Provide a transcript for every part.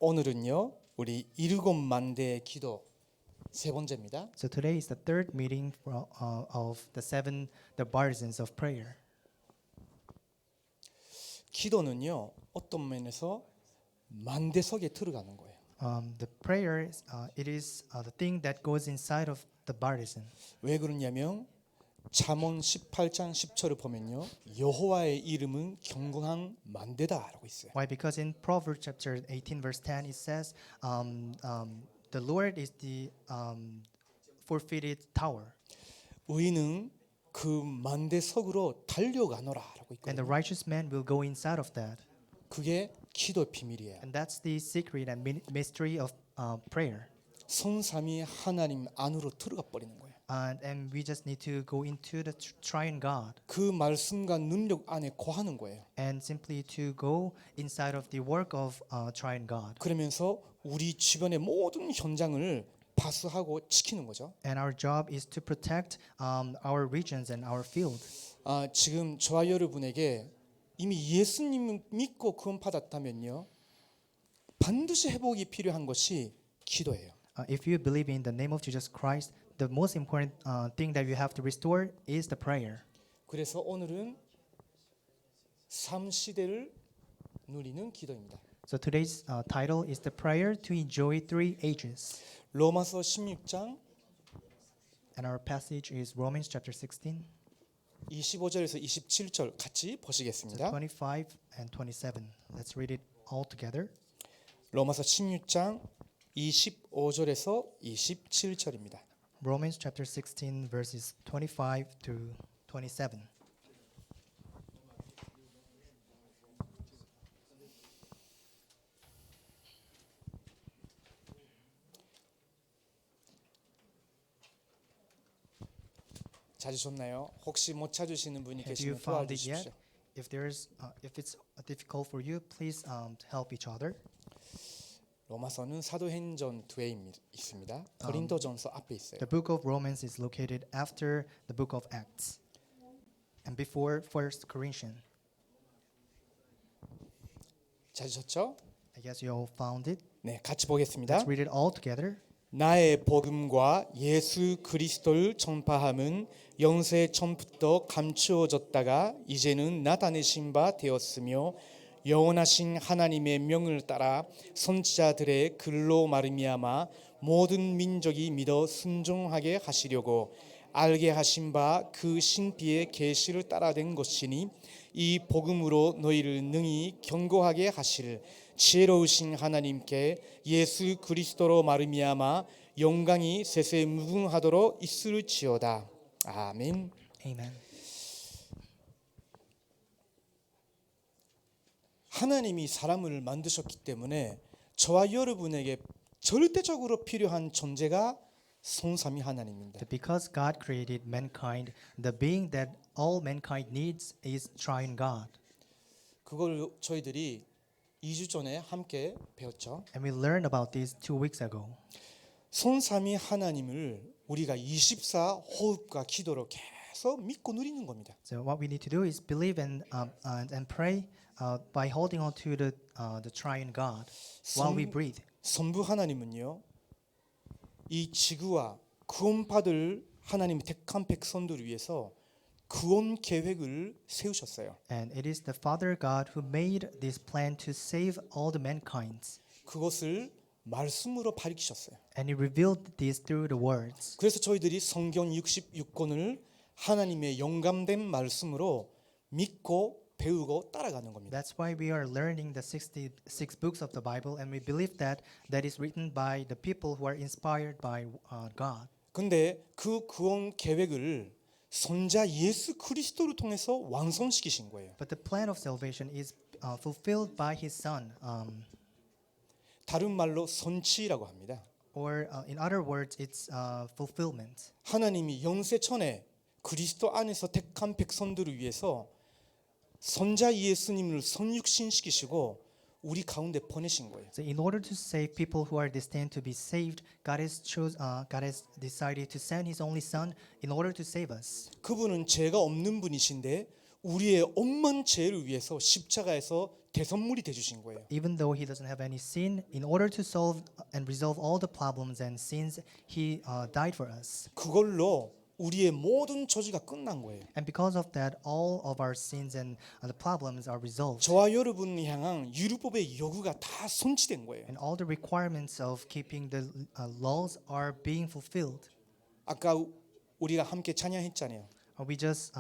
오늘은요 우리 일곱 만대의 기도 세 번째입니다. So today is the third meeting of the partisans of prayer. 기도는요 어떤 면에서 만대석에 들어가는 거예요. The prayer, it is the thing that goes inside of the partisan. 왜 그러냐면 잠언 18장 10절을 보면요 여호와의 이름은 경건한 만대다라고 있어요. Why? Because in Proverbs chapter 18 verse 10 it says, the Lord is the forfeited tower, 의인은 그 만대석으로 달려가노라라고 and the 있거든요. righteous man will go inside of that. 그게 기도의 비밀이에요. And that's the secret and mystery of prayer. 성삼위 하나님 안으로 들어가 버리는 거예요. And we just need to go into the triune God 그 말씀과 능력 안에 거하는 거예요. and simply to go inside of the work of triune God. 그러면서 우리 주변의 모든 현장을 파수하고 지키는 거죠. And our job is to protect our regions and our field. 지금 저와 여러분에게 이미 예수님을 믿고 구원받았다면요 반드시 회복이 필요한 것이 기도예요. If you believe in the name of Jesus Christ, the most important thing that you have to restore is the prayer. 그래서 오늘은 3시대를 누리는 기도입니다. So today's title is the prayer to enjoy three ages. 로마서 16장 And our passage is Romans chapter 16, 25절에서 27절 같이 so 보시겠습니다. 25 and 27. Let's read it all together. 로마서 16장 25절에서 27절입니다. Romans chapter 16 verses 25 to 27. 찾으셨나요? 혹시 못 찾으시는 분이 Have you 계시면 found it yet? 도와주십시오. If it's difficult for you, please help each other. 로마서는 사도행전 뒤에 있습니다. 고린도전서 앞에 있어요. The book of Romans is located after the book of Acts and before 1 Corinthians. 찾으셨죠? I guess you all found it. 네, 같이 보겠습니다. Let's read it all together. 나의 복음과 예수 그리스도를 전파함은 영세 전부터 감추어졌다가 이제는 나타내신 바 되었으며 영원하신 하나님의 명을 따라 선지자들의 글로 말미암아 모든 민족이 믿어 순종하게 하시려고 알게 하신 바 그 신비의 계시를 따라된 것이니 이 복음으로 너희를 능히 견고하게 하실 지혜로우신 하나님께 예수 그리스도로 말미암아 영광이 세세 무궁하도록 있을지어다. 아멘. Amen. 하나님이 사람을 만드셨기 때문에 저와 여러분에게 절대적으로 필요한 존재가 성삼위 하나님입니다. Because God created mankind, the being that all mankind needs is triune God. 그걸 저희들이 2주 전에 함께 배웠죠. And we learned about this 2 weeks ago. 성삼위 하나님을 우리가 24 호흡과 기도로 계속 믿고 누리는 겁니다. So what we need to do is believe and pray by holding on to the triune God while we breathe. 선부 하나님은요. 이 지구와 구원받을 하나님의 택한 백성들을 위해서 구원 계획을 세우셨어요. And it is the Father God who made this plan to save all the mankind. 그것을 말씀으로 밝히셨어요. And He revealed this through the words. 그래서 저희들이 성경 66권을 하나님의 영감된 말씀으로 믿고 배우고 따라가는 겁니다. That's why we are learning the 66 books of the Bible, and we believe that is written by the people who are inspired by God. 근데 그 구원 계획을 손자 예수 그리스도를 통해서 완성시키신 거예요. But the plan of salvation is fulfilled by His Son, 다른 말로 선치라고 합니다. or in other words, it's fulfillment. 하나님이 영세천에 그리스도 안에서 택한 백성들을 위해서 손자 예수님을 선육신시키시고 우리 가운데 보내신 거예요. So in order to save people who are destined to be saved, God has decided to send His only Son in order to save us. 그분은 죄가 없는 분이신데 우리의 엄만 죄를 위해서 십자가에서 대선물이 돼 주신 거예요. Even though he doesn't have any sin, in order to solve and resolve all the problems and sins, he died for us. 그걸로 우리의 모든 저주가 끝난 거예요. And because of that, all of our sins and the problems are resolved. 저와 여러분을 향한 율법의 요구가 다 손치된 거예요. And all the requirements of keeping the laws are being fulfilled. 아까 우리가 함께 찬양했잖아요. We just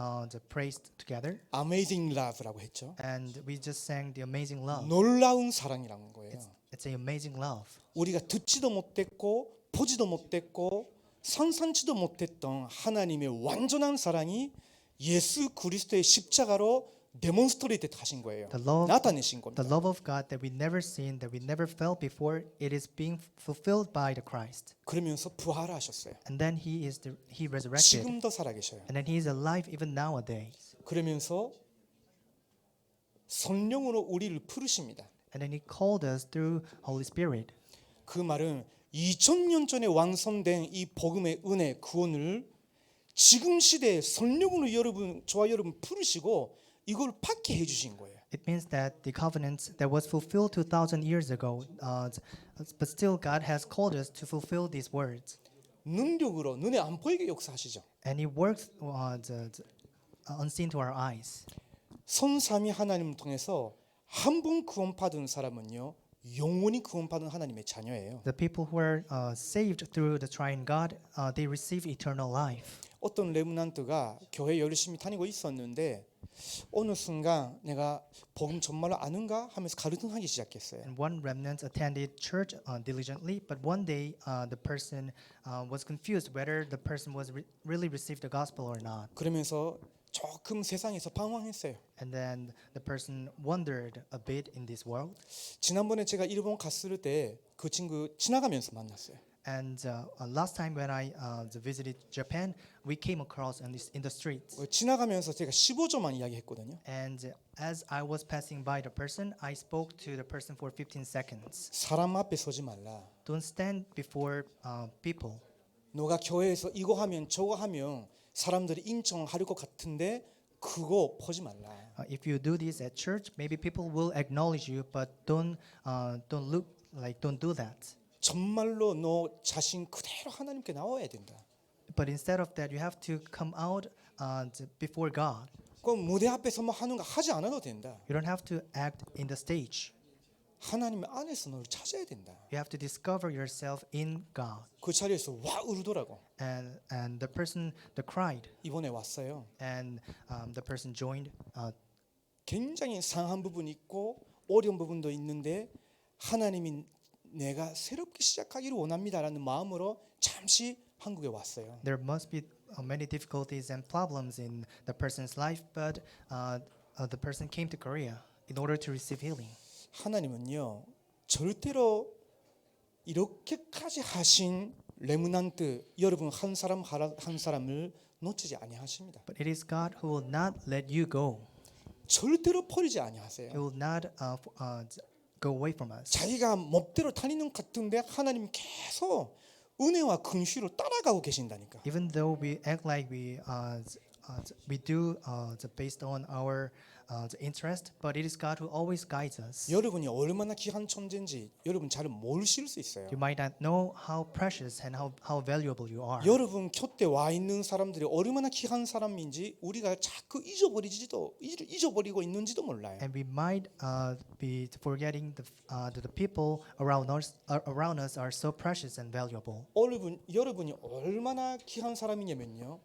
praised together, Amazing Love라고 했죠. and we just sang the amazing love. 놀라운 사랑이라는 거예요. It's an amazing love. 우리가 듣지도 못했고 보지도 못했고 상상치도 못했던 하나님의 완전한 사랑이 예수 그리스도의 십자가로 데몬스트레이트 하신 거예요. 나타내신 겁니다. The love of God that we never seen, that we never felt before, it is being fulfilled by the Christ. 그러면서 부활하셨어요. And then he resurrected. 지금도 살아계셔요. And then he is alive even nowadays. 그러면서 성령으로 우리를 부르십니다. And then he called us through Holy Spirit. 그 말은 2000년 전에 완성된 이 복음의 은혜 구원을 지금 시대에 성령으로 저와 여러분 부르시고 이걸 받게 해주신 거예요. It means that the covenant that was fulfilled 2,000 years ago, but still God has called us to fulfill these words. 능력으로 눈에 안 보이게 역사하시죠. And He works unseen to our eyes. 선삼위 하나님을 통해서 한 번 구원받은 사람은요 영원히 구원받은 하나님의 자녀예요. The people who are saved through the Triune God, they receive eternal life. 어떤 레므난트가 교회 열심히 다니고 있었는데 어느 순간 내가 복음 정말로 아는가 하면서 가르침하기 시작했어요. And one remnant attended church diligently, but one day the person was confused whether the person was really received the gospel or not. 그러면서 조금 세상에서 방황했어요. And then the person wandered a bit in this world. 지난번에 제가 일본 갔을 때 그 친구 지나가면서 만났어요. And last time when I visited Japan, we came across in the streets. 지나가면서 제가 15초만 이야기했거든요. And as I was passing by the person, I spoke to the person for 15 seconds. 사람 앞에 서지 말라. Don't stand before people. 너가 교회에서 이거 하면 저거 하면 사람들이 인정할 것 같은데 그거 보지 말라. If you do this at church, maybe people will acknowledge you, but don't do that. 정말로 너 자신 그대로 하나님께 나와야 된다. But instead of that, you have to come out before God. 그럼 무대 앞에서 뭐 하는 거 하지 않아도 된다. You don't have to act in the stage. 하나님 안에서 너를 찾아야 된다. You have to discover yourself in God. 그 자리에서 와 울더라고. And the person cried, 이번에 왔어요. and the person joined. 굉장히 상한 부분이 있고 어려운 부분도 있는데 하나님이 내가 새롭게 시작하기를 원합니다라는 마음으로 잠시 한국에 왔어요. There must be many difficulties and problems in the person's life, but the person came to Korea in order to receive healing. 하나님은요 절대로 이렇게까지 하신 레므난트 여러분 한 사람 한 사람을 놓치지 아니하십니다. But it is God who will not let you go. 절대로 버리지 아니하세요. He will not go away from us. 자기가 멋대로 다니는 것 같은데 하나님 계속 은혜와 긍휼로 따라가고 계신다니까. Even though we act like we do based on our interest, but it is God who always guides us. 여러분이 얼마나 귀한 존재인지 여러분 잘 모르실 수 있어요. You might not know how precious and how valuable you are. 여러분 곁에 와 있는 사람들이 얼마나 귀한 사람인지 우리가 자꾸 잊어버리고 있는지도 몰라요. And we might be forgetting the people around us are so precious and valuable. 여러분이 얼마나 귀한 사람이냐면요.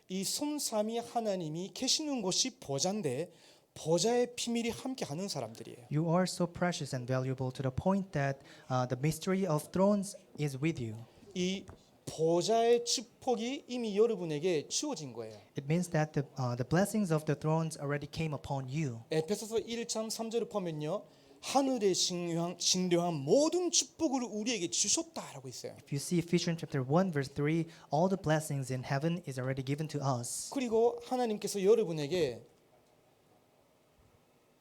이 손삼위 하나님이 계시는 곳이 보좌인데 보좌의 비밀이 함께하는 사람들이에요. You are so precious and valuable to the point that the mystery of thrones is with you. 이 보좌의 축복이 이미 여러분에게 주어진 거예요. It means that the blessings of the thrones already came upon you. 에베소서 1장 3절을 보면요. 하늘에 신령한 모든 축복을 우리에게 주셨다라고 있어요. If you see Ephesians chapter 1 verse 3, all the blessings in heaven is already given to us. 그리고 하나님께서 여러분에게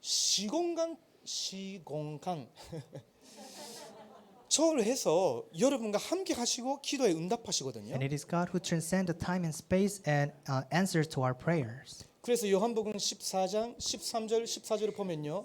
시공간 저를 해서 여러분과 함께 하시고 기도에 응답하시거든요. And it is God who transcends the time and space and answers to our prayers. 그래서 요한복음 14장 13절 14절을 보면요.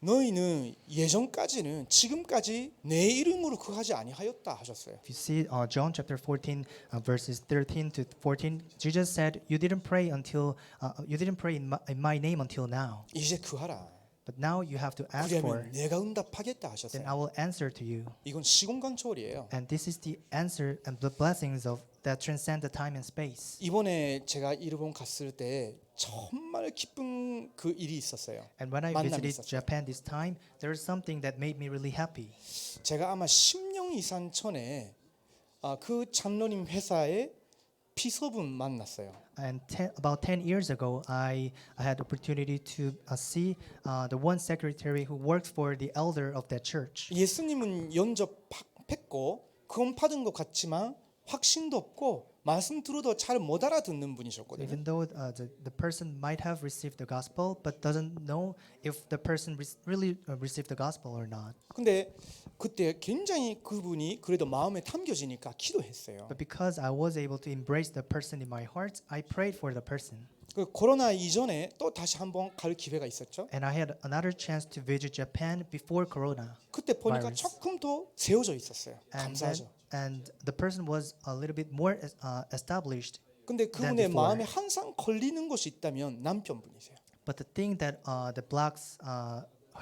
너희는 예전까지는 지금까지 내 이름으로 그하지 아니하였다 하셨어요. If you see John chapter 14 verses 13 to 14, Jesus said, "You didn't pray in my name until now, 이제 그하라. but now you have to ask for, 그러면 내가 응답하겠다 then 하셨어요. I will answer to you." 이건 시공간초월이에요. And this is the answer and the blessings of that transcend the time and space. 이번에 제가 일본 갔을 때 정말 기쁜 그 일이 있었어요. And when I 만남이 visited 있었어요. Japan this time, there is something that made me really happy. 제가 아마 10년 이상 전에 그 장로님 회사에 비서분 만났어요. And about 10 years ago, I had opportunity to see the one secretary who works for the elder of that church. 예수님은 영접했고 구원 받은 것 같지만 확신도 없고 말씀 들어도 잘 못 알아듣는 분이셨거든요. Even though the person might have received the gospel, but doesn't know if the person really received the gospel or not. 근데 그때 굉장히 그분이 그래도 마음에 담겨지니까 기도했어요. But because I was able to embrace the person in my heart, I prayed for the person. 그 코로나 이전에 또 다시 한번 갈 기회가 있었죠. And I had another chance to visit Japan before Corona. 그때 보니까 바이러스. 조금 더 세워져 있었어요. And 감사하죠. the person was a little bit more established. 근데 그분의 before. 마음에 항상 걸리는 것이 있다면 남편분이세요. But the thing that blocks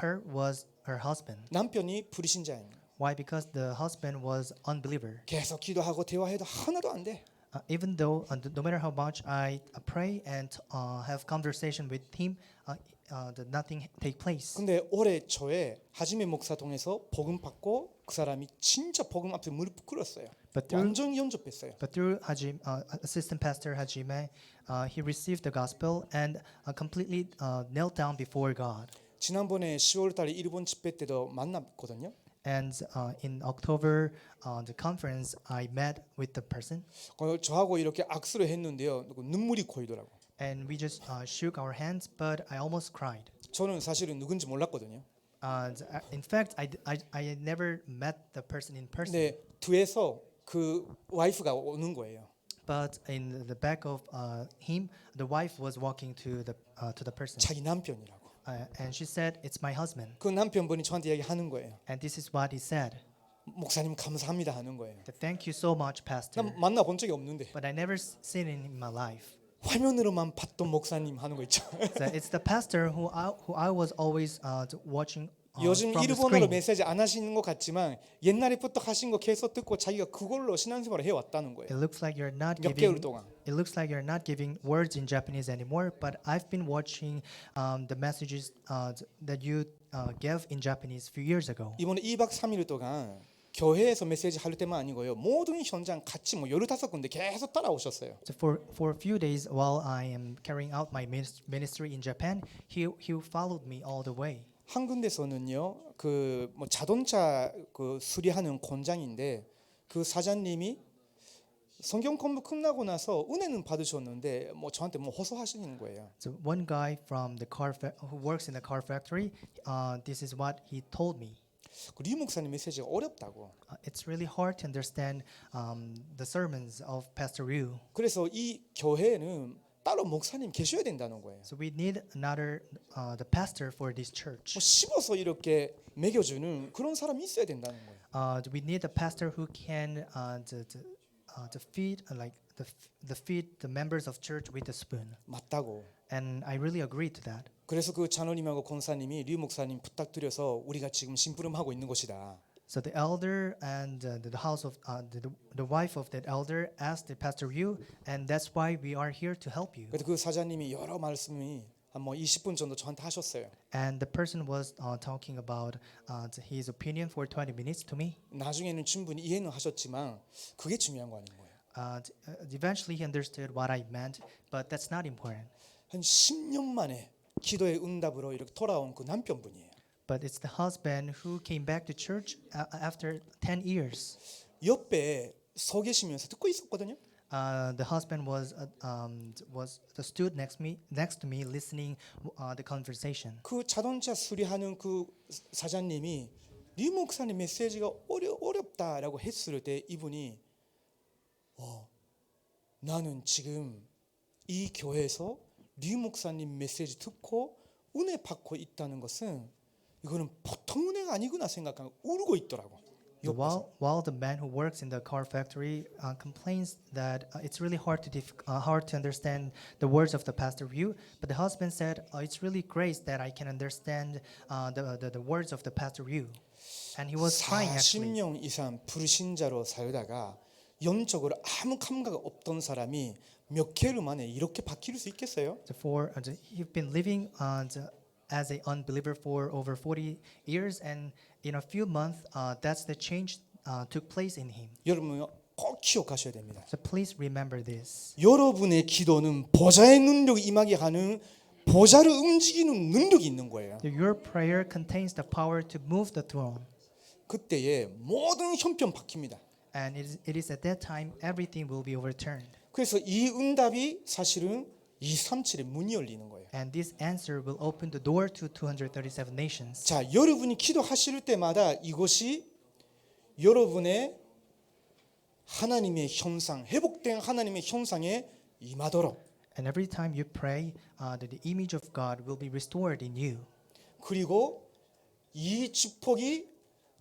her was her husband. 남편이 불신자예요. Why? Because the husband was unbeliever. 계속 기도하고 대화해도 하나도 안 돼. Even though no matter how much I pray and have conversation with him, nothing take place. 근데 올해 초에 하지메 목사 통해서 복음 받고 그 사람이 진짜 복음 앞에 무릎 꿇었어요. But through 완전 연접했어요. Assistant Pastor Hajime, he received the gospel and completely knelt down before God. 지난번에 10월달에 일본 집회 때도 만났거든요. And in October, the conference, I met with the person, 저하고 이렇게 악수를 했는데요. 눈물이 고이더라고. and we just shook our hands, but I almost cried. 저는 사실은 누군지 몰랐거든요. In fact, I never met the person in person. 근데 뒤에서 그 와이프가 오는 거예요. But in the back of him, the wife was walking to the person, 자기 남편이라고. and she said, "It's my husband." 그 남편분이 저한테 얘기하는 거예요. And this is what he said. 목사님 감사합니다 하는 거예요. Thank you so much, Pastor. 난 만나본 적이 없는데 But I never seen him in my life. 화면으로만 봤던 목사님 하는 거 있죠. So it's the pastor who I was always watching 요즘 from the 일본어로 screen. 메시지 안 하시는 것 같지만 옛날에부터 하신 거 계속 듣고 자기가 그걸로 신앙생활을 해왔다는 거예요. It looks like you're not 몇 개월 giving. 동안. It looks like you're not giving words in Japanese anymore. But I've been watching the messages that you gave in Japanese a few years ago. 이번에 2박 3일 동안 교회에서 메시지 할 때만 아니고요. 모든 현장 같이 뭐 15군데 계속 따라오셨어요. So for a few days while I am carrying out my ministry in Japan, he followed me all the way. 한 군데서는요. 그 뭐 자동차 그 수리하는 공장인데 그 사장님이 성경 공부 끝나고 나서 은혜는 받으셨는데 뭐 저한테 뭐 호소하시는 거예요. So one guy from the who works in the car factory, this is what he told me. 리 목사님 메시지가 어렵다고. It's really hard to understand the sermons of Pastor Ryu. 그래서 이 교회에는 따로 목사님 계셔야 된다는 거예요. So we need another the pastor for this church. 뭐 씹어서 이렇게 먹여주는 그런 사람이 있어야 된다는 거예요. We need a pastor who can to feed feed the members of church with a spoon. 맞다고. And I really agree to that. 그래서 그 장로님하고 권사님이 리 목사님 부탁드려서 우리가 지금 심부름하고 있는 것이다. So the elder and the house of the wife of that elder asked the pastor Ryu, and that's why we are here to help you. 그래서 그 사장님이 여러 말씀이 한 뭐 20분 정도 저한테 하셨어요. And the person was talking about his opinion for 20 minutes to me. 나중에는 충분히 이해는 하셨지만 그게 중요한 거 아닌 거예요. Eventually he understood what I meant, but that's not important. 한 10년 만에 기도의 응답으로 이렇게 돌아온 그 남편분이에요. But it's the husband who came back to church after 10 years. 옆에 서 계시면서 듣고 있었거든요. The husband was stood next to me listening the conversation. 그 자동차 수리하는 그 사장님이 리 목사님 메시지가 어렵다라고 했을 때 이분이 나는 지금 이 교회에서 류 목사님 메시지 듣고 은혜 받고 있다는 것은 이거는 보통 은혜가 아니구나 생각하고 울고 있더라고. So while the man who works in the car factory complains that it's really hard to understand the words of the pastor Ryu, but the husband said it's really great that I can understand the words of the pastor Ryu, and he was crying actually. 40년 이상 불신자로 살다가 영적으로 아무 감각 없던 사람이 몇 개월 만에 이렇게 바뀔 수 있겠어요? You've been living as an unbeliever for over 40 years, and in a few months, that's the change took place in him. 여러분 꼭 기억하셔야 됩니다. So please remember this. 여러분의 기도는 보좌의 능력이 임하게 하는 보좌를 움직이는 능력이 있는 거예요. Your prayer contains the power to move the throne, 그때에 모든 형편 바뀝니다. and it is at that time everything will be overturned. 그래서 이 응답이 사실은 237의 문이 열리는 거예요. And this answer will open the door to 237 nations. 자, 여러분이 기도하실 때마다 이것이 여러분의 하나님의 형상, 회복된 하나님의 형상에 임하도록, And every time you pray, that the image of God will be restored in you. 그리고 이 축복이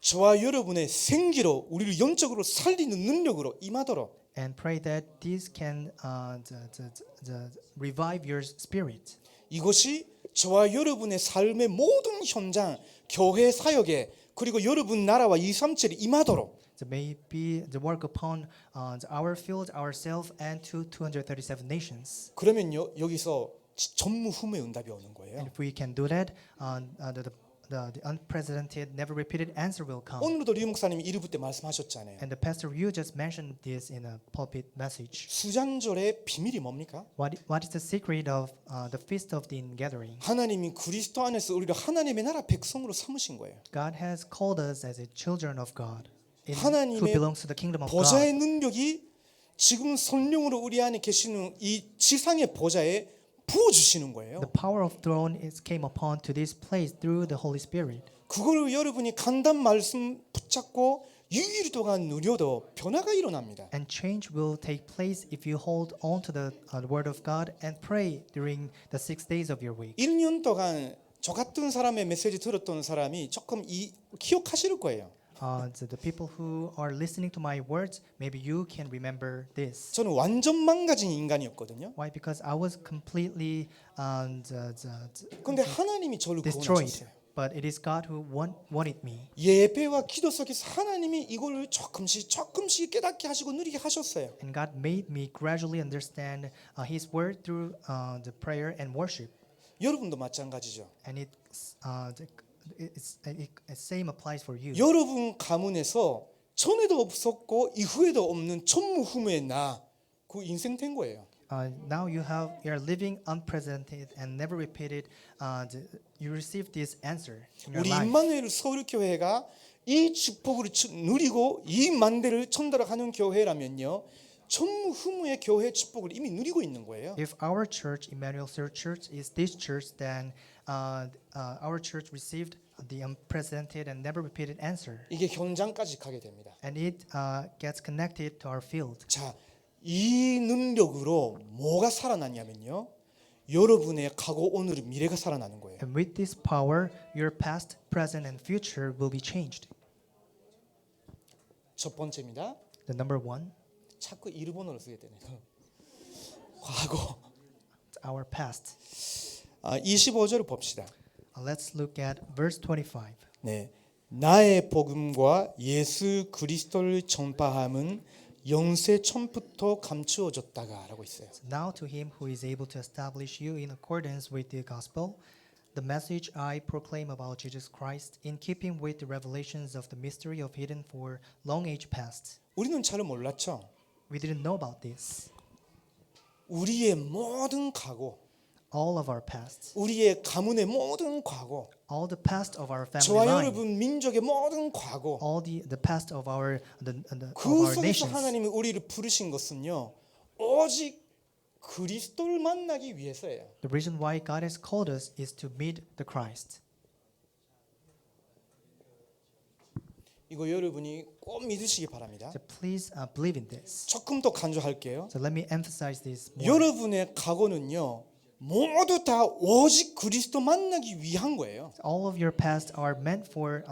저와 여러분의 생기로 우리를 영적으로 살리는 능력으로 임하도록. And pray that this can revive your spirit. 이것이 저와 여러분의 삶의 모든 현장, 교회 사역에 그리고 여러분 나라와 237이 임하도록. So may be the work upon our field, ourselves, and to 237 nations. 그러면요 여기서 전무후무의 응답이 오는 거예요. And if we can do that, the unprecedented, never repeated answer will come. 오늘도 류 목사님이 1부 때 말씀하셨잖아요. And the pastor you just mentioned this in a pulpit message. 수장절의 비밀이 뭡니까? What is the secret of the feast of the ingathering? 하나님이 그리스도 안에서 우리를 하나님의 나라 백성으로 삼으신 거예요. God has called us as a children of God, who 하나님의 belongs to the kingdom of 보좌의 God. 능력이 지금 성령으로 우리 안에 계시는 이 지상의 보좌에 부어 주시는 거예요. The power of throne came upon to this place through the Holy Spirit. 그거를 여러분이 간단 말씀 붙잡고 6일 동안 누려도 변화가 일어납니다. And change will take place if you hold on to the word of God and pray during the 6 days of your week. 1년 동안 저 같은 사람의 메시지 들었던 사람이 조금 기억하실 거예요. The people who are listening to my words, maybe you can remember this. 저는 완전 망가진 인간이었거든요. Why? Because I was completely 그런데 하나님이 저를 destroyed. 구원하셨어요. But it is God who wanted me. 예배와 기도 속에서 하나님이 이걸 조금씩 깨닫게 하시고 누리게 하셨어요. And God made me gradually understand His word through the prayer and worship. 여러분도 마찬가지죠. And same applies for you. 여러분 가문에서 전에도 없었고 이후에도 없는 전무후무의 그 인생 된 거예요. Now you are living unprecedented and never repeated. You received this answer in your 우리 life. 임마누엘 서울교회가 이 축복을 누리고 이 만대를 전달하는 교회라면요. 전무후무의 교회 축복을 이미 누리고 있는 거예요. If our church, Emmanuel Seoul Church, is this church, then our church received the unprecedented and never repeated answer, 이게 현장까지 가게 됩니다. and it gets connected to our field. 자, 이 능력으로 뭐가 살아나냐면요. 여러분의 과거, 오늘, 미래가 살아나는 거예요. And with this power, your past, present, and future will be changed. 첫 번째입니다. The number one, 자꾸 일본어를 쓰게 되네요. 과거. our past. 25절을 봅시다. Let's look at verse 25. 네, 나의 복음과 예수 그리스도를 전파함은 영세 처음부터 감추어졌다가라고 있어요. Now to him who is able to establish you in accordance with the gospel, the message I proclaim about Jesus Christ, in keeping with the revelations of the mystery of hidden for long age past. 우리는 잘 몰랐죠. We didn't know about this. 우리의 모든 과거, All of our past, 우리의 가문의 모든 과거, all the past of our family 저와 line, 여러분 민족의 모든 과거, all the past of our 그 of our 속에서 nations. 하나님이 우리를 부르신 것은요, 오직 그리스도를 만나기 위해서예요. The reason why God has called us is to meet the Christ. 이거 여러분이 꼭 믿으시기 바랍니다. So please believe in this. 조금 더 강조할게요. So let me emphasize this more. 여러분의 과거는요, 모두 다 오직 그리스도 만나기 위한 거예요. All of your past are meant for,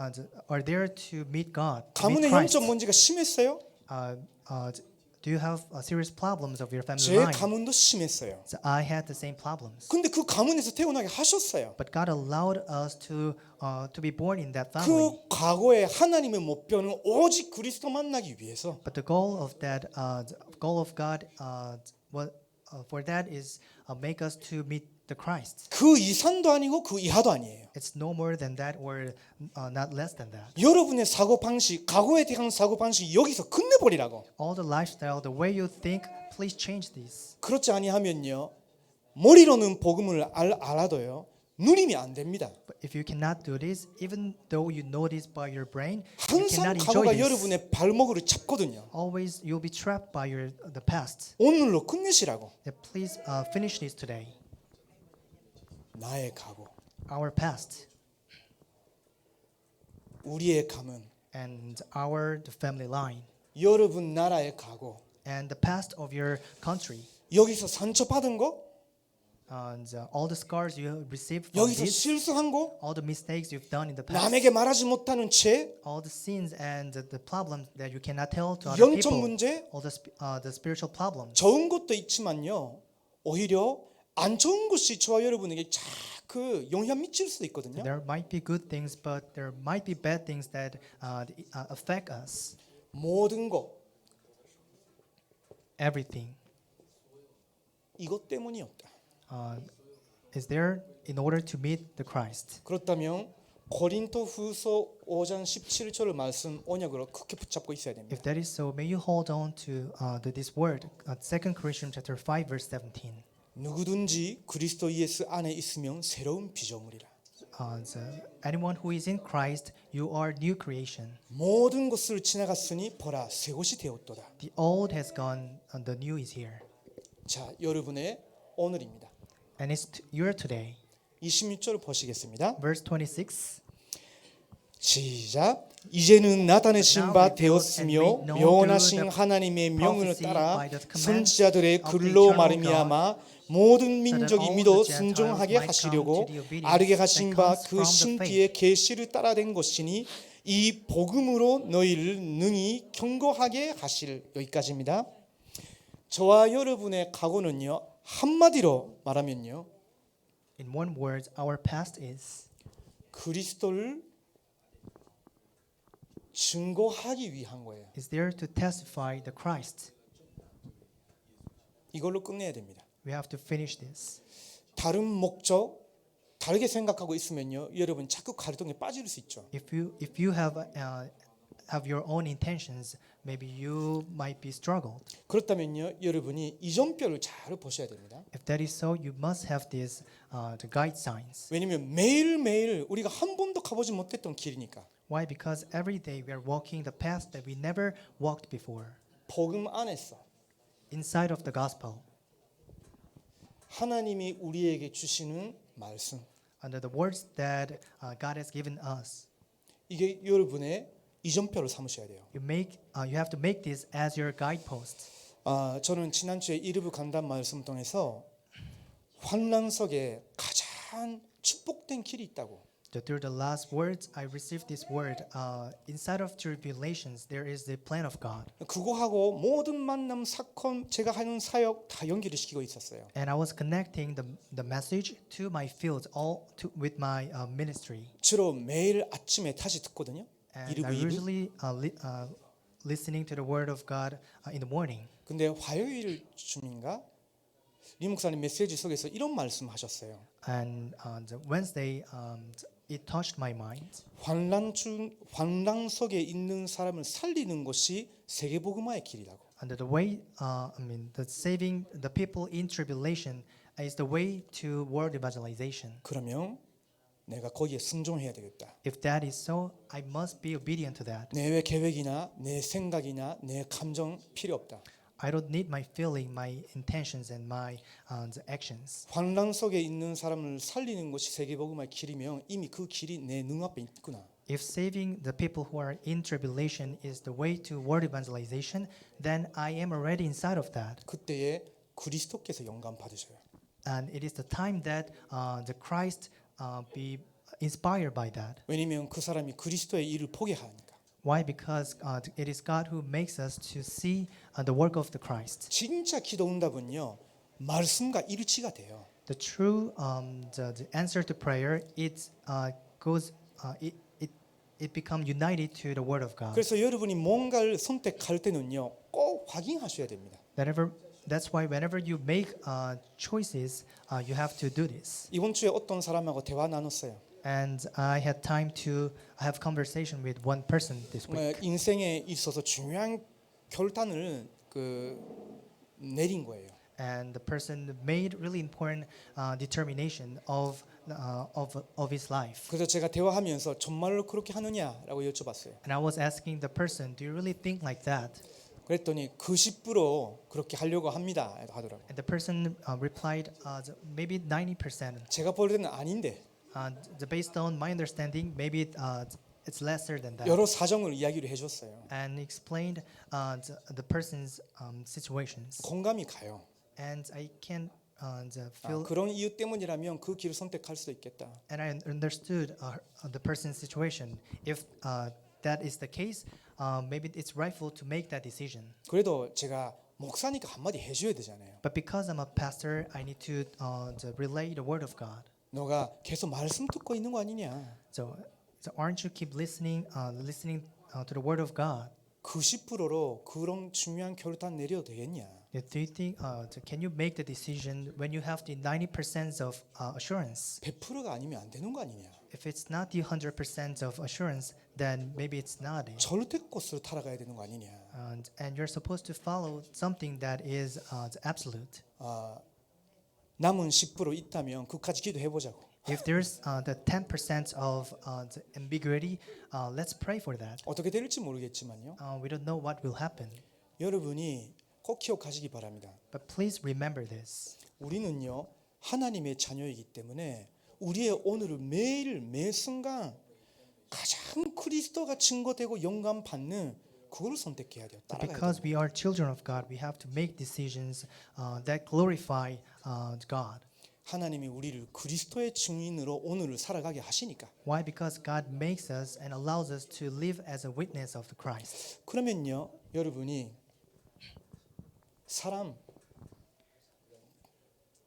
are there to meet God, to meet 가문의 Christ. 영적 문제가 심했어요? Do you have serious problems of your family 제 line? 가문도 심했어요. So I had the same problems. 근데 그 가문에서 태어나게 하셨어요. But God allowed us to be born in that family. 그 과거에 하나님의 목표는 오직 그리스도 만나기 위해서 But the goal of that, goal of God, for that is make us to meet the Christ. 그 이상도 아니고 그 이하도 아니에요. It's no more than that or not less than that. 여러분의 사고 방식, 과거에 대한 사고 방식 여기서 끝내버리라고. All the lifestyle, the way you think, please change this. 그렇지 아니하면요, 머리로는 복음을 알아도요, 누림이 안 됩니다. But if you cannot do this, even though you know this by your brain, you 항상 cannot enjoy 과거가 this. 여러분의 발목을 잡거든요. Always you'll be trapped by the past. 오늘로 끝내시라고. That please finish this today. 나의 과거, Our past 우리의 가문, and the family line 여러분 나라의 과거, and the past of your country 여기서 상처받은 거, and all the scars you received from 여기서 this, 실수한 거, all the mistakes you've done in the past, 남에게 말하지 못하는 죄, all the sins and the problems that you cannot tell to other 영적 people, 문제, all the spiritual problems. 좋은 것도 있지만요, 오히려 안 좋은 것이 저와 여러분에게 그 영향 미칠 수 있거든요. There might be good things, but there might be bad things that affect us. 모든 것 Everything 이것 때문이었다. is there in order to meet the Christ. 그렇다면 고린도후서 5장 17절의 말씀 언약으로 크게 붙잡고 있어야 됩니다. If that is so, may you hold on to this word, 2 Corinthians chapter 5, verse 17. 누구든지 그리스도 예수 안에 있으면 새로운 피조물이라. So anyone who is in Christ, you are new creation. 모든 것을 지나갔으니 보라 새 것이 되었도다. The old has gone, and the new is here. 자, 여러분의 오늘입니다. And it's your today. 26절 보시겠습니다. Verse 26. 시작. 이제는 나타내신 바 되었으며 명하신 하나님의 명을 따라 선지자들의 글로 말미암아 모든 민족이 믿어 순종하게 하시려고 아르게 하신 바 그 신비의 계시를 따라된 것이니 이 복음으로 너희를 능히 경고하게 하실. 여기까지입니다. 저와 여러분의 각오는요, 한마디로 말하면요, In one word, our past is 그리스도를 증거하기 위한 거예요. there to testify the Christ. 이걸로 끝내야 됩니다. We have to finish this. 다른 목적, 다르게 생각하고 있으면요, 여러분 자꾸 가르동에 빠질 수 있죠. If you have your own intentions, maybe you might be struggled. 그렇다면요, 여러분이 이정표를 잘 보셔야 됩니다. If that is so, you must have these the guide signs. 왜냐하면 매일매일 우리가 한 번도 가보지 못했던 길이니까. Why? Because every day we are walking the path that we never walked before. 복음 안에서 Inside of the gospel, 하나님이 우리에게 주시는 말씀, under the words that God has given us, 이게 여러분의 이정표를 삼으셔야 돼요. you have to make this as your guidepost. 저는 지난주에 이르브 간단 말씀 통해서 환난 속에 가장 축복된 길이 있다고. Through the last words, I received this word. Inside of tribulations, there is the plan of God. 그거하고 모든 만남 사건 제가 하는 사역 다 연결을 시키고 있었어요. And I was connecting the message to my fields, with my ministry. 주로 매일 아침에 다시 듣거든요. And 이르브 I 이브. usually listening to the word of God in the morning. 근데 화요일쯤인가 리 목사님 메시지 속에서 이런 말씀하셨어요. And on the Wednesday, it touched my mind. 환난 속에 있는 사람을 살리는 것이 세계복음화의 길이라고. And the way, the saving the people in tribulation is the way to world evangelization. 그러면 내가 거기에 순종해야 되겠다. If that is so, I must be obedient to that. 내 계획이나 내 생각이나 내 감정 필요 없다. I don't need my feeling, my intentions, and my actions. 환난 속에 있는 사람을 살리는 것이 세계복음화의 길이면 이미 그 길이 내 눈앞에 있구나. If saving the people who are in tribulation is the way to world evangelization, then I am already inside of that. 그때에 그리스도께서 영감 받으셔요. and it is the time that the Christ be inspired by that. 왜냐면 그 사람이 그리스도의 일을 보게 하니까. Why? Because it is God who makes us to see the work of the Christ. 진짜 기도 응답은요. 말씀과 일치가 돼요. The true the answer to prayer it goes it become united to the word of God. 그래서 여러분이 뭔가를 선택할 때는요. 꼭 확인하셔야 됩니다. That's why whenever you make choices, you have to do this. 이번 주에 어떤 사람하고 대화 나눴어요. And I had time to have conversation with one person this week. 인생에 있어서 중요한 결단을 내린 거예요. And the person made really important determination of his life. 그래서 제가 대화하면서 정말로 그렇게 하느냐라고 여쭤봤어요. And I was asking the person, do you really think like that? 그랬더니 90% 그렇게 하려고 합니다. 하더라고요. And the person replied, maybe 90%. 제가 볼 때는 아닌데 Based on my understanding, maybe it's lesser than that. 여러 사정을 이야기를 해줬어요. And explained the person's situations. 공감이 가요. And I can feel. 그런 이유 때문이라면 그 길을 선택할 수도 있겠다. And I understood the person's situation. If that is the case, maybe it's rightful to make that decision. 그래도 제가 목사니까 한마디 해줘야 되잖아요. But because I'm a pastor, I need to relay the word of God. 너가 계속 말씀 듣고 있는 거 아니냐? So aren't you keep listening to the word of God? 90%로 그런 중요한 결단 내려도 되겠냐? Do you think can you make the decision when you have the 90% of assurance? 100%가 아니면 안 되는 거 아니냐? If it's not the 100% of assurance, then maybe it's not it. 절대값으로 타락해야 되는 거 아니냐? And you're supposed to follow something that is absolute. 남은 10% 있다면 그까지 기도해 보자고. If there's the 10% of the ambiguity, let's pray for that. 어떻게 될지 모르겠지만요. We don't know what will happen. 여러분이 꼭 기억하시기 바랍니다. But please remember this. 우리는요 하나님의 자녀이기 때문에 우리의 오늘을 매일 매 순간 가장 그리스도가 증거되고 영감 받는 그걸 선택해야 돼요. 따라가야 Because 돼요. we are children of God, we have to make decisions that glorify God. 하나님이 우리를 그리스도의 증인으로 오늘을 살아가게 하시니까. Why? Because God makes us and allows us to live as a witness of the Christ. 그러면요 여러분이 사람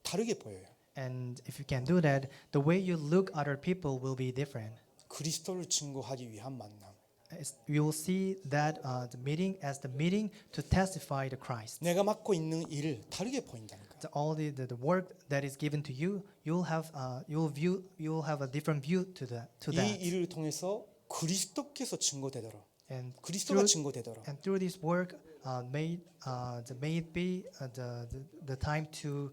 다르게 보여요. And if you can do that, the way you look other people will be different. 그리스도를 증거하기 위한 만남. You will see that the meeting as the meeting to testify the Christ. 내가 맡고 있는 일을 다르게 보인다니까. All the work that is given to you, you'll have a different view to 이 that. 일을 통해서 그리스도께서 증거되도록. And 그리스도가 증거되도록. through this work, may it be the time to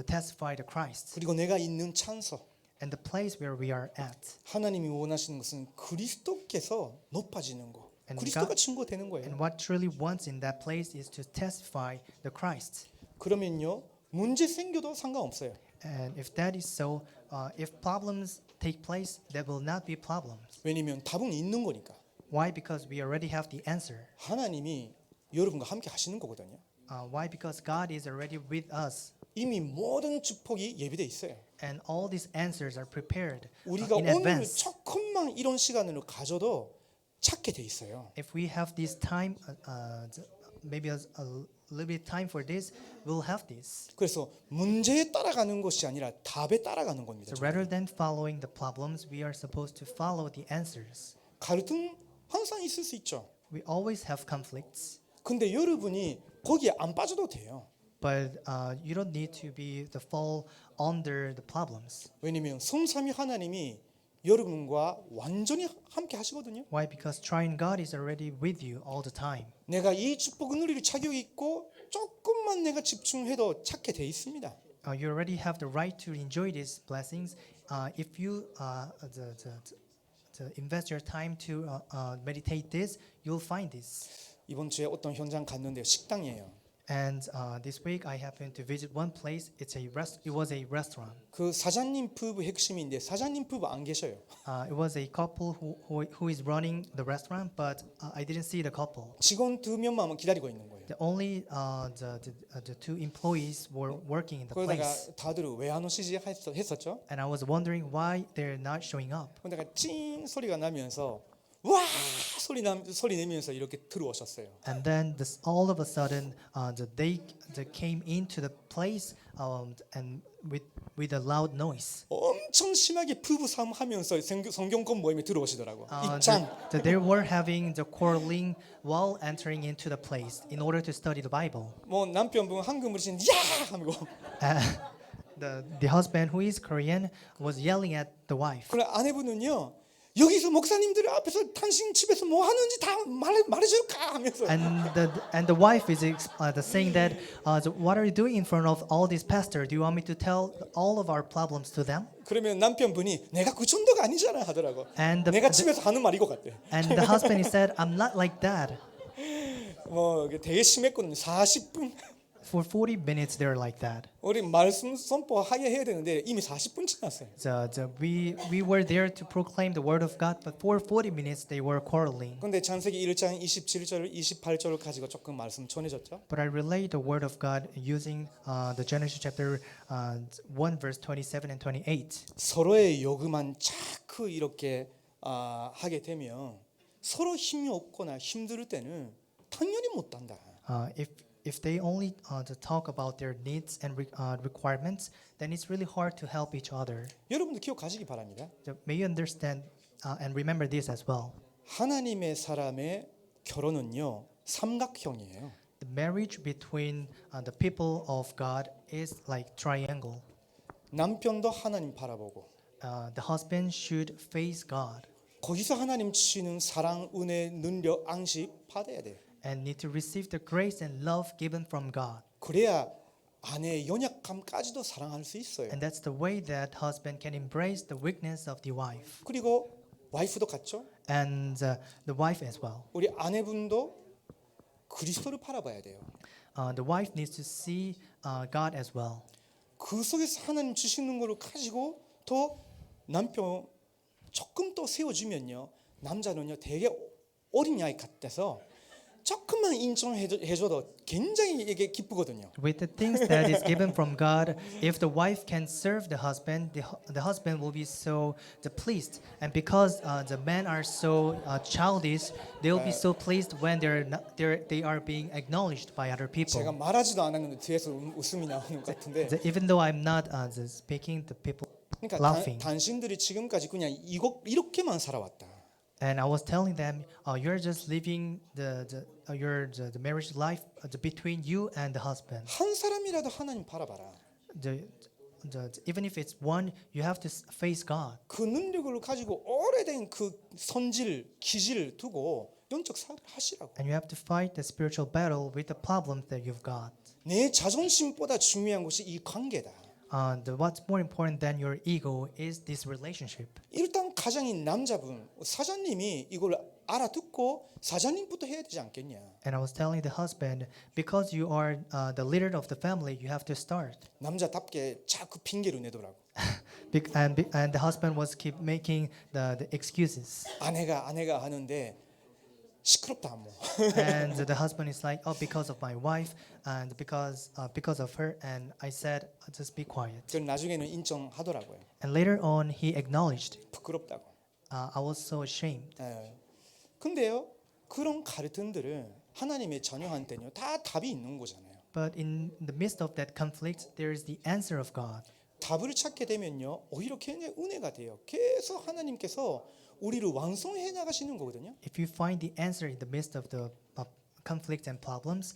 testify the Christ. 그리고 내가 있는 찬소. And the place where we are at. 하나님이 원하시는 것은 그리스도께서 높아지는 거. And 그리스도가 증거되는 거예요. And what truly wants in that place is to testify the Christ. 그러면요 문제 생겨도 상관없어요. And if that is so, if problems take place, there will not be problems. 왜냐면 답은 있는 거니까. Why? Because we already have the answer. 하나님이 여러분과 함께 하시는 거거든요. Why? Because God is already with us. 이미 모든 축복이 예비돼 있어요. And all these answers are prepared 우리가 in 오늘 advance. 조금만 이런 시간을 가져도 찾게 돼 있어요. If we have this time, maybe a little bit time for this, we'll have this. 그래서 문제에 따라가는 것이 아니라 답에 따라가는 겁니다. So rather than following the problems, we are supposed to follow the answers. 갈등 항상 있을 수 있죠. We always have conflicts, 근데 여러분이 거기에 안 빠져도 돼요. but you don't need to fall under the problems. 왜냐면 성삼위 하나님이 여러분과 완전히 함께 하시거든요. Why? Because triune God is already with you all the time. 내가 이 축복을 누릴 자격이 있고 조금만 내가 집중해도 찾게 돼 있습니다. You already have the right to enjoy these blessings if you to invest your time to meditate this. You'll find this. 이번 주에 어떤 현장 갔는데 식당이에요. And this week I happened to visit one place. It was a restaurant. 그 사장님 부부 핵심인데 사장님 부부 안 계셔요. It was a couple who is running the restaurant, but I didn't see the couple. 직원 두 명만 기다리고 있는 거예요. The two employees were working in the 그러다가 place, 다들 왜 안 오시지 했었죠. and I was wondering why they're not showing up. 그러다가 찡 소리가 나면서 와 소리 내면서 이렇게 들어오셨어요. And then all of a sudden, they came into the place and with a loud noise. 엄청 심하게 부부 싸움 하면서 성경권 모임에 들어오시더라고. 입장. They were having the quarreling while entering into the place in order to study the Bible. 뭐 남편분 한국말로 신 야 하고. The husband, who is Korean, was yelling at the wife. 그래 아내분은요. 여기서 목사님들 앞에서 당신 집에서 뭐 하는지 다 말해줄까 하면서. And the wife is saying that, what are you doing in front of all these pastors? Do you want me to tell all of our problems to them? 그러면 남편분이 내가 그 정도가 아니잖아 하더라고. And 내가 집에서 하는 말이 이거 같대. And the husband said, I'm not like that. 뭐 되게 심했거든요. 40분. For 40 minutes, they're like that. 우리 말씀 선포하게 해야 되는데 이미 40분 지났어요. We were there to proclaim the word of God, but for 40 minutes they were quarreling. 근데 창세기 1장 27절 28절을 가지고 조금 말씀 전해줬죠. But I relay the word of God using the Genesis chapter 1 verse 27 and 28. 서로의 요구만 자꾸 이렇게 하게 되면 서로 힘이 없거나 힘들 때는 당연히 못 한다. If they only talk about their needs and requirements, then it's really hard to help each other. 여러분도 기억하시기 바랍니다. So may you understand and remember this as well. 하나님의 사람의 결혼은요 삼각형이에요. The marriage between the people of God is like triangle. 남편도 하나님 바라보고 The husband should face God 거기서 하나님 주시는 사랑, 은혜, 능력, 안식 받아야 돼. and need to receive the grace and love given from God. 그래야 아내의 연약함까지도 사랑할 수 있어요. And that's the way that husband can embrace the weakness of the wife. 그리고 와이프도 같죠? And the wife as well. 우리 아내분도 그리스도를 바라봐야 돼요. The wife needs to see God as well. 그 속에서 하나님 주시는 것을 가지고 더 남편 조금 더 세워주면요. 남자는요 되게 어린 아이 같아서 조금만 인정해줘도 굉장히 이게 기쁘거든요. With the things that is given from God, if the wife can serve the husband will be so pleased. And because the men are so childish, they will be so pleased when they are being acknowledged by other 제가 people. 말하지도 않았는데 뒤에서 웃음이 나오는 것 같은데. Even though I'm not speaking, the people 그러니까 laughing. 당신들이 지금까지 그냥 이렇게만 살아왔다. And I was telling them, you're just living the marriage life between you and the husband. 한 사람이라도 하나님 바라봐라. Even if it's one, you have to face God. 그 능력을 가지고 오래된 그 선질, 기질을 두고 영적 사업을 하시라고. And you have to fight the spiritual battle with the problems that you've got. 내 자존심보다 중요한 것이 이 관계다. What's more important than your ego is this relationship. 일단 가장인 남자분 사장님이 이걸 알아듣고 사장님부터 해야 되지 않겠냐. And I was telling the husband, because you are the leader of the family, you have to start. 남자답게 자꾸 핑계를 내더라고. And the husband was keep making the excuses. 아내가 하는데 시끄럽다 뭐. And the husband is like, oh, because of my wife and because of her. And I said, just be quiet. 그 나중에는 인정하더라고요. And later on, he acknowledged. 부끄럽다고. I was so ashamed. 근데요 그런 갈등들은 하나님의 자녀한테는요 다 답이 있는 거잖아요. But in the midst of that conflict, there is the answer of God. 답을 찾게 되면요 오히려 굉장히 은혜가 돼요. 계속 하나님께서 우리를 완성해 나가시는 거거든요. If you find the answer in the midst of the conflicts and problems,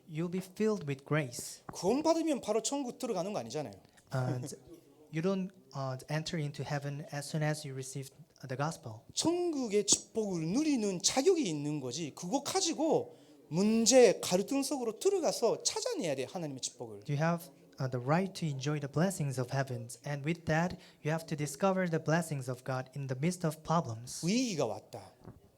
you'll be filled with grace. 구원 받으면 바로 천국 들어가는 거 아니잖아요. And you don't enter into heaven as soon as you receive the gospel. 천국의 축복을 누리는 자격이 있는 거지. 그거 가지고 문제 갈등 속으로 들어가서 찾아내야 돼 하나님의 축복을. You have the right to enjoy the blessings of heaven, and with that, you have to discover the blessings of God in the midst of problems. 위기가 왔다.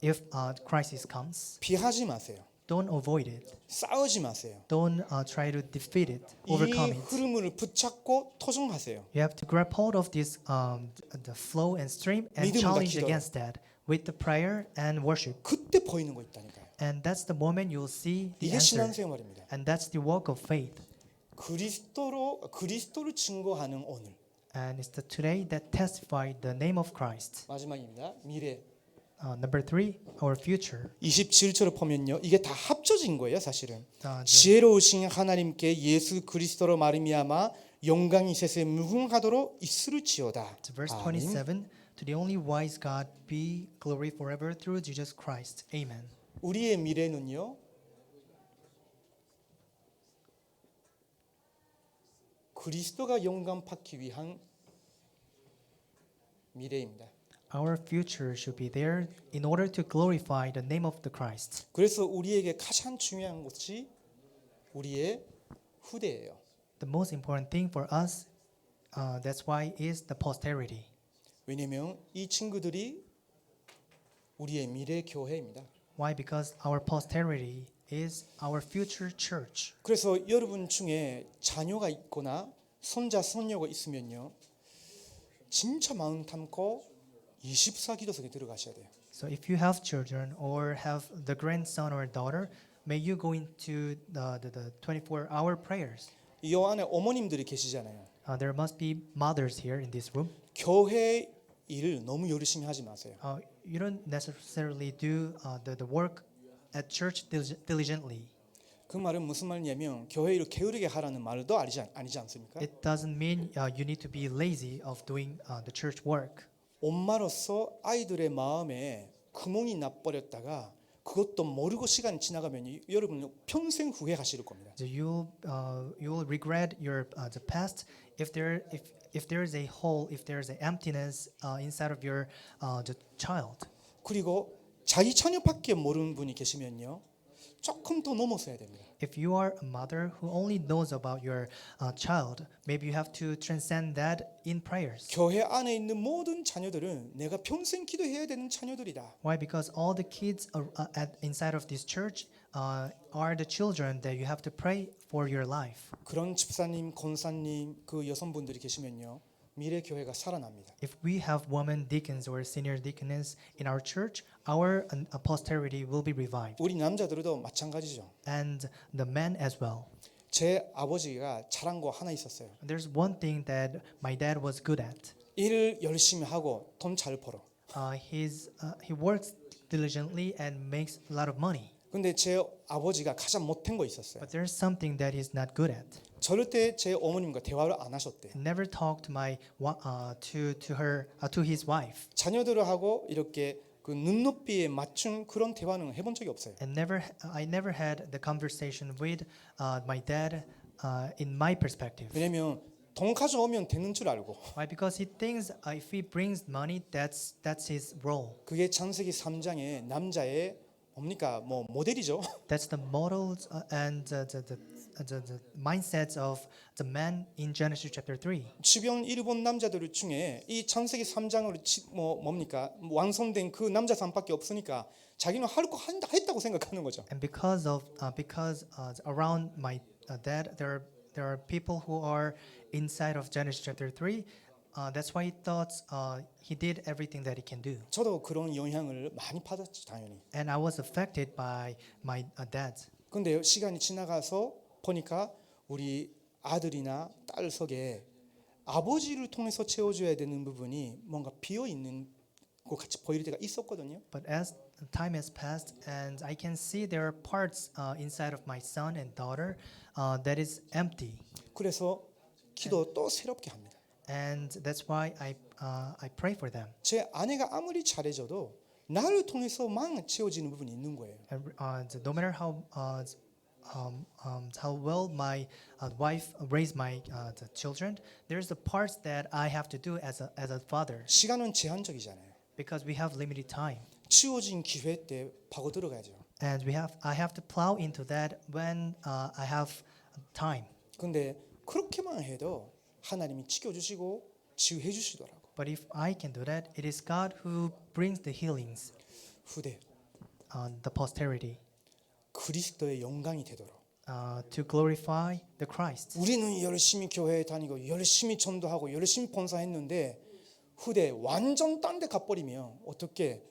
If crisis comes, 피하지 마세요. don't avoid it. 싸우지 마세요. Don't try to defeat it, 이 overcome it. 흐름을 붙잡고 토종하세요. You have to grab hold of this the flow and stream and 믿음과 challenge 기도로. against that with the prayer and worship. 그때 보이는 거 있다니까요. And that's the moment you'll see the 이게 answer. 신앙생활입니다. And that's the walk of faith. 그리스도를 증거하는 오늘. And it's today that testify the name of Christ. 마지막입니다. 미래. Number 3, our future. 27절을 보면요. 이게 다 합쳐진 거예요, 사실은. The 지혜로우신 하나님께 예수 그리스도로 말미암아 영광이 세세 무궁하도록 있으리지어다. verse 아멘. 27, to the only wise God be glory forever through Jesus Christ. Amen. 우리의 미래는요. 그리스도가 영광 받기 위한 미래입니다. Our future should be there in order to glorify the name of the Christ. 그래서 우리에게 가장 중요한 것이 우리의 후대예요. The most important thing for us, that's why, is the posterity. 왜냐하면 이 친구들이 우리의 미래 교회입니다. Why? Because our posterity is our future church. 그래서 여러분 중에 자녀가 있거나 손자 손녀가 있으면요, 진짜 마음 담고 24기도석에 들어가셔야 돼요. So if you have children or have the grandson or daughter, may you go into the 24-hour prayers. 이 안에 어머님들이 계시잖아요. There must be mothers here in this room. 교회 일을 너무 열심히 하지 마세요. You don't necessarily do the work at church diligently. 그 말은 무슨 말이냐면 교회 일을 게으르게 하라는 말도 아니지 않습니까? It doesn't mean you need to be lazy of doing the church work. 엄마로서 아이들의 마음에 구멍이 나버렸다가 그것도 모르고 시간이 지나가면 여러분 평생 후회하실 겁니다. So you'll regret your the past if there is a hole, if there is an emptiness inside of your the child. 그리고 자기 자녀밖에 모르는 분이 계시면요, 조금 더 넘어서야 됩니다. If you are a mother who only knows about your child, maybe you have to transcend that in prayers. 교회 안에 있는 모든 자녀들은 내가 평생 기도해야 되는 자녀들이다. Why? Because all the kids inside of this church are the children that you have to pray for your life. 그런 집사님, 권사님, 그 여성분들이 계시면요, 미래 교회가 살아납니다. If we have women deacons or senior deaconess in our church, our posterity will be revived. 우리 남자들도 마찬가지죠. And the men as well. 제 아버지가 잘한 거 하나 있었어요. There's one thing that my dad was good at. 일을 열심히 하고 돈 잘 벌어. He works diligently and makes a lot of money. 근데 제 아버지가 가장 못한 거 있었어요. But there's something that he's not good at. 절대 제 어머님과 대화를 안 하셨대요. Never talked to his wife. 자녀들하고 이렇게 그 눈높이에 맞춘 그런 대화는 해본 적이 없어요. And I never had the conversation with my dad in my perspective. 왜냐면 돈 가져오면 되는 줄 알고. Why? Because he thinks if he brings money, that's his role. 그게 창세기 3장의 남자의 뭡니까? 뭐 모델이죠. That's the models and the mindsets of the man in Genesis chapter 3. 주변 일본 남자들 중에 이 창세기 3장으로 뭡니까? 완성된 그 남자 사람밖에 없으니까 자기는 할 거 했다고 생각하는 거죠. And because around my dad there are people who are inside of Genesis chapter 3. That's why he thought he did everything that he can do. 저도 그런 영향을 많이 받았죠, 당연히. And I was affected by my dad. 근데 시간이 지나가서 보니까 우리 아들이나 딸 속에 아버지를 통해서 채워줘야 되는 부분이 뭔가 비어 있는 것 같이 보일 때가 있었거든요. But as time has passed, and I can see there are parts inside of my son and daughter that is empty. 그래서 기도 또 새롭게 합니다. And that's why I pray for them. 제 아내가 아무리 잘해줘도 나를 통해서만 채워지는 부분이 있는 거예요. And, no matter how well my wife raised my the children, there's the parts that I have to do as a father. 시간은 제한적이잖아요. Because we have limited time. 치워진 기회 때 파고 들어가야죠. And I have to plow into that when I have time. 근데 그렇게만 해도 하나님이 지켜주시고 치유해 주시더라고. But if I can do that, it is God who brings the healings 후대. on the posterity. 그리스도의 영광이 되도록 to glorify the Christ. 우리는 열심히 교회에 다니고 열심히 전도하고 열심히 봉사했는데 후대 완전 딴 데 가버리면 어떻게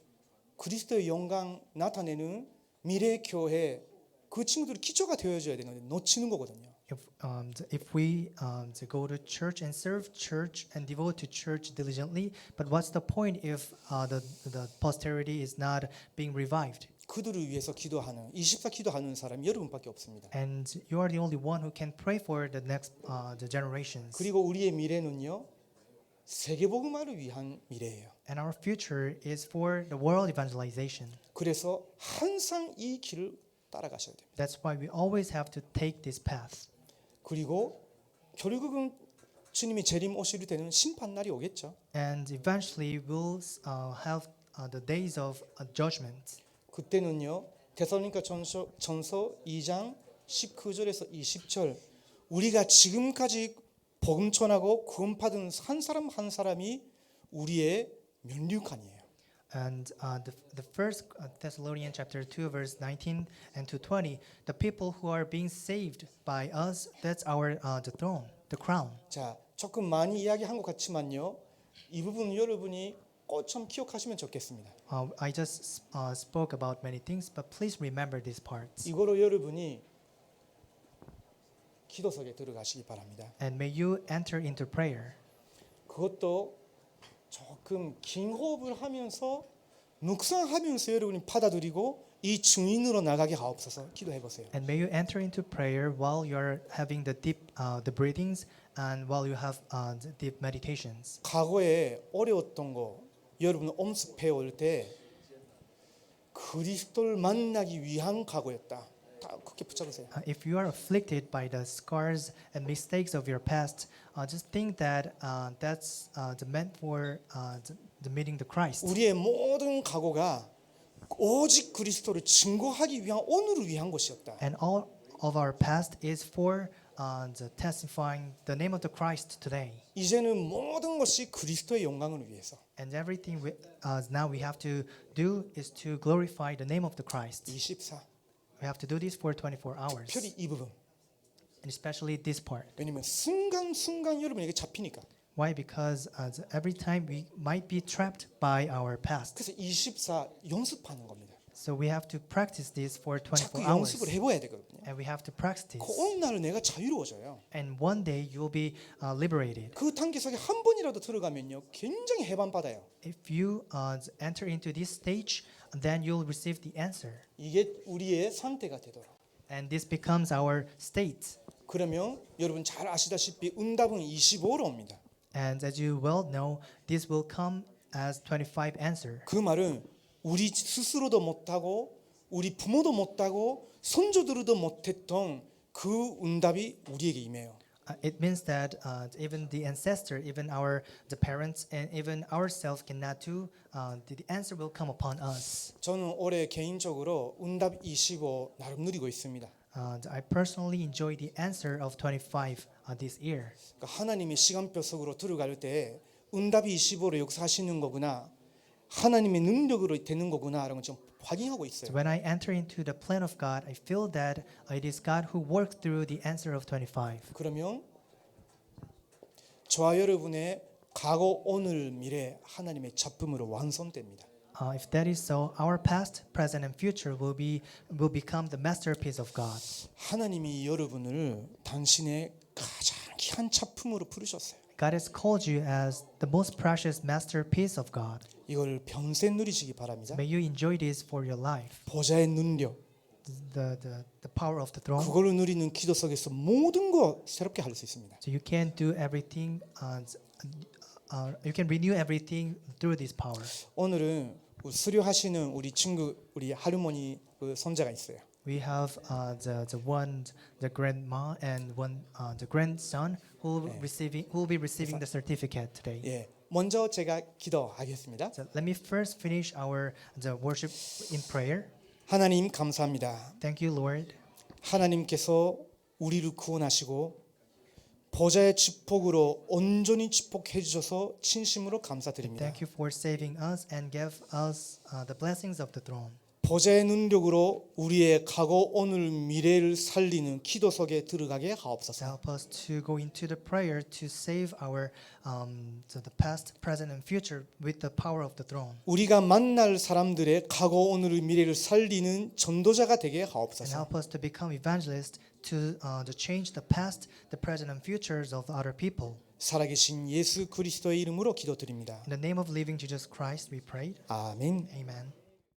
그리스도의 영광 나타내는 미래 교회 그 친구들이 기초가 되어줘야 되는데 놓치는 거거든요. If we to go to church and serve church and devote to church diligently, but what's the point if the posterity is not being revived? 그들을 위해서 기도하는 24 기도하는 사람이 여러분밖에 없습니다. And you are the only one who can pray for the next the generations. 그리고 우리의 미래는요 세계복음화를 위한 미래예요. And our future is for the world evangelization. 그래서 항상 이 길을 따라가셔야 됩니다. That's why we always have to take this path. 그리고 결국은 주님이 재림 오실 때는 심판 날이 오겠죠. And eventually we'll have the days of judgment. 그때는요 데살로니가 전서 2장 19절에서 20절 우리가 지금까지 복음 전하고 구원 받은 한 사람 한 사람이 우리의 면류관이에요. And the first Thessalonians chapter 2 verse 19 and to 20, the people who are being saved by us, that's our the throne, the crown. 자, 조금 많이 이야기한 것 같지만요. 이 부분 여러분이 꼭 좀 기억하시면 좋겠습니다. I just spoke about many things, but please remember these parts. 이거로 여러분이 기도석에 들어가시기 바랍니다. And may you enter into prayer. 그것도 조금 긴 호흡을 하면서 묵상하면서 여러분이 받아들이고 이 증인으로 나가게 하옵소서. 기도해 보세요. And may you enter into prayer while you're having the deep the breathings and while you have the deep meditations. 과거에 어려웠던 거 여러분 엄습해 올 때 그리스도를 만나기 위한 과거였다. 다 그렇게 붙잡으세요. If you are afflicted by the scars and mistakes of your past, just think that that's meant for the meeting the Christ. 우리의 모든 각오가 오직 그리스도를 증거하기 위한 오늘을 위한 것이었다. And all of our past is for the testifying the name of the Christ today. 이제는 모든 것이 그리스도의 영광을 위해서. And everything now we have to do is to glorify the name of the Christ. 24. We have to do this for 24 hours. 특별히 이 부분. And especially this part. 왜냐면 순간순간 여러분에게 잡히니까. Why? Because every time we might be trapped by our past. 그래서 24 연습하는 겁니다. So we have to practice this for 24 자꾸 hours. 연습을 해봐야 되거든요. And we have to practice this. 그 어느 날 내가 자유로워져요. And one day you will be liberated. 그 단계석에 한 번이라도 들어가면요, 굉장히 해방받아요. If you enter into this stage, then you'll receive the answer. 이게 우리의 상태가 되도록. And this becomes our state. 그러면 여러분 잘 아시다시피 응답은 25로 옵니다. And as you well know, this will come as 25 answer. 그 말은 우리 스스로도 못하고 우리 부모도 못하고 손주들도 못했던 그 응답이 우리에게 임해요. It means that even the ancestor, even the parents, and even ourselves cannot do. The answer will come upon us. 저는 올해 개인적으로 응답 25 나름 누리고 있습니다. I personally enjoy the answer of 25 this year. 그러니까 하나님의 시간표 속으로 들어갈 때 응답이 25로 역사하시는 거구나. 하나님의 능력으로 되는 거구나라는 걸 좀 확인하고 있어요. So when I enter into the plan of God, I feel that it is God who works through the answer of 25. 그러면 저와 여러분의 과거, 오늘, 미래 하나님의 작품으로 완성됩니다. If that is so, our past, present, and future will become the masterpiece of God. 하나님이 여러분을 당신의 가장 귀한 작품으로 부르셨어요. God has called you as the most precious masterpiece of God. 이걸 평생 누리시기 바랍니다. May you enjoy this for your life. 보좌의 능력, The power of the throne. 그걸로 누리는 기도 속에서 모든 거 새롭게 할 수 있습니다. So you can do everything. You can renew everything through this power. 오늘은 수료하시는 우리 친구, 우리 할머니 그 손자가 있어요. We have the grandma and the grandson who will be receiving the certificate today. 예, 먼저 제가 기도하겠습니다. So let me first finish the worship in prayer. 하나님 감사합니다. Thank you, Lord. 하나님께서 우리를 구원하시고 보좌의 축복으로 온전히 축복해 주셔서 진심으로 감사드립니다. Thank you for saving us and give us the blessings of the throne. 보좌의 능력으로 우리의 과거, 오늘, 미래를 살리는 기도 속에 들어가게 하옵소서. Help us to go into the prayer to save our the past, present, and future with the power of the throne. 우리가 만날 사람들의 과거, 오늘, 미래를 살리는 전도자가 되게 And 하옵소서. help us to become evangelists to change the past, the present, and futures of other people. 살아계신 예수 그리스도의 이름으로 기도드립니다. In the name of living Jesus Christ, we pray. 아멘. Amen.